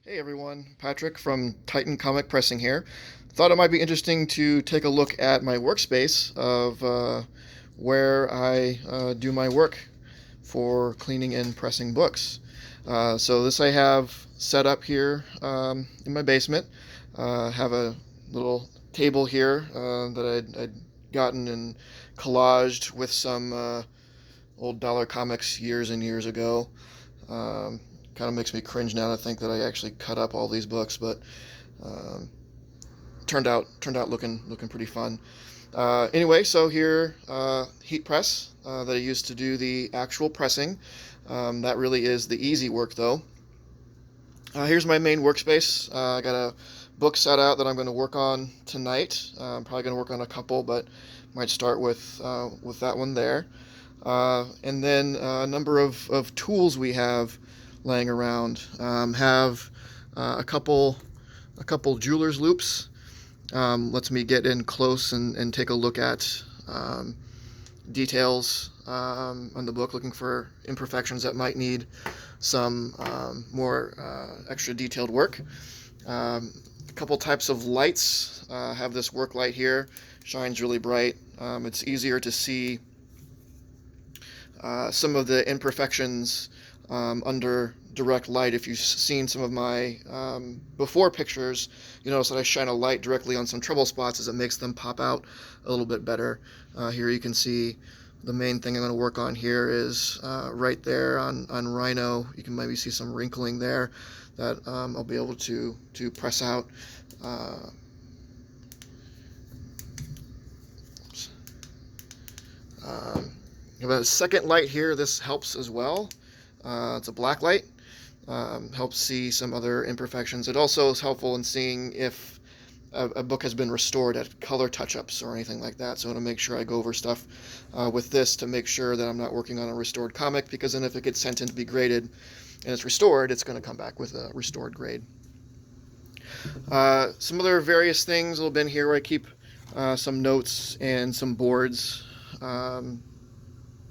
Hey everyone, Patrick from Titan Comic Pressing here. Thought it might be interesting to take a look at my workspace of where I do my work for cleaning and pressing books. So this I have set up here in my basement. Have a little table here that I'd gotten and collaged with some old dollar comics years and years ago. Um, Kind of makes me cringe now to think that I actually cut up all these books, but um, turned out looking pretty fun. Anyway, so here heat press that I used to do the actual pressing. That really is the easy work though. Here's my main workspace. I got a book set out that I'm going to work on tonight. I'm probably going to work on a couple, but might start with that one there. And then a number of tools we have laying around. Have a couple jeweler's loops. Lets me get in close and take a look at details on the book, looking for imperfections that might need some more extra detailed work. A couple types of lights. Have this work light here, shines really bright. It's easier to see some of the imperfections under direct light. If you've seen some of my before pictures, you notice that I shine a light directly on some trouble spots as it makes them pop out a little bit better. Here you can see the main thing I'm going to work on here is right there on Rhino. You can maybe see some wrinkling there that I'll be able to press out. Uh, um, a second light here. This helps as well. It's a black light. Helps see some other imperfections. It also is helpful in seeing if a book has been restored at color touch-ups or anything like that. So I want to make sure I go over stuff with this to make sure that I'm not working on a restored comic, because then if it gets sent in to be graded and it's restored, it's going to come back with a restored grade. Some other various things will have been here where I keep some notes and some boards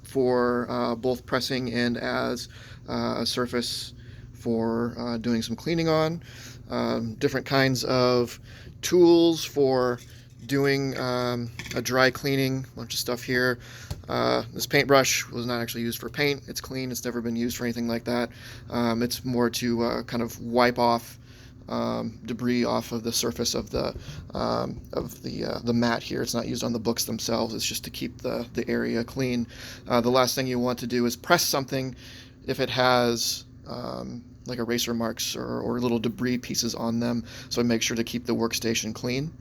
for both pressing and as a surface for doing some cleaning on. Different kinds of tools for doing a dry cleaning. A bunch of stuff here. This paintbrush was not actually used for paint. It's clean. It's never been used for anything like that. It's more to kind of wipe off debris off of the surface of the mat here. It's not used on the books themselves. It's just to keep the area clean. The last thing you want to do is press something if it has like eraser marks or little debris pieces on them. So make sure to keep the workstation clean.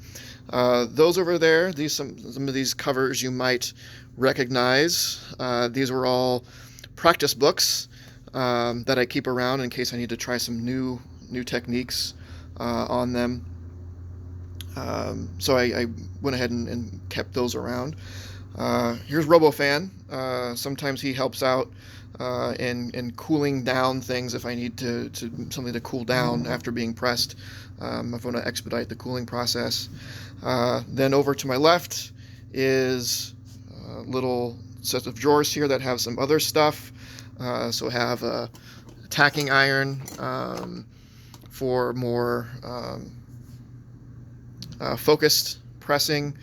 Those over there, some of these covers you might recognize. These were all practice books that I keep around in case I need to try some new techniques on them. So I went ahead and kept those around. Here's RoboFan. Sometimes he helps out in cooling down things if I need to something to cool down after being pressed. If I want to expedite the cooling process. Then over to my left is a little set of drawers here that have some other stuff. So I have a tacking iron for more focused pressing.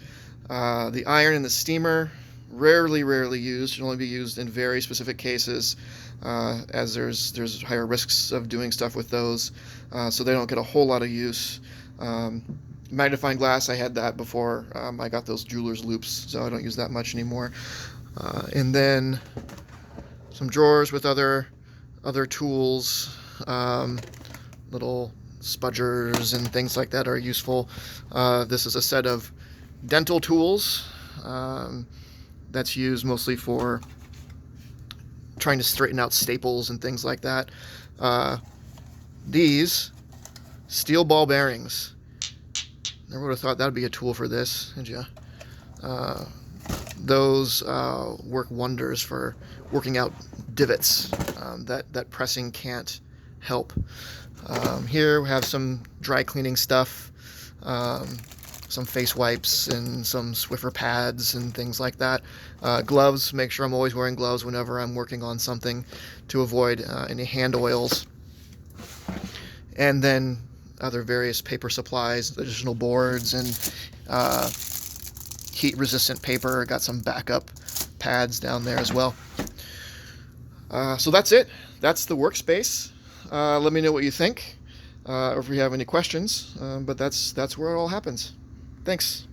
The iron and the steamer, rarely used. Should only be used in very specific cases, as there's higher risks of doing stuff with those, so they don't get a whole lot of use. Magnifying glass, I had that before I got those jeweler's loops, so I don't use that much anymore. And then some drawers with other tools, little spudgers and things like that are useful. This is a set of dental tools that's used mostly for trying to straighten out staples and things like that. These steel ball bearings. Never would have thought that would be a tool for this, did you? Those work wonders for working out divots that pressing can't help. Here we have some dry cleaning stuff, some face wipes and some Swiffer pads and things like that. Gloves, make sure I'm always wearing gloves whenever I'm working on something to avoid any hand oils. and then other various paper supplies, additional boards, and heat-resistant paper. Got some backup pads down there as well. So that's it. That's the workspace. Let me know what you think, or if you have any questions. But that's where it all happens. Thanks.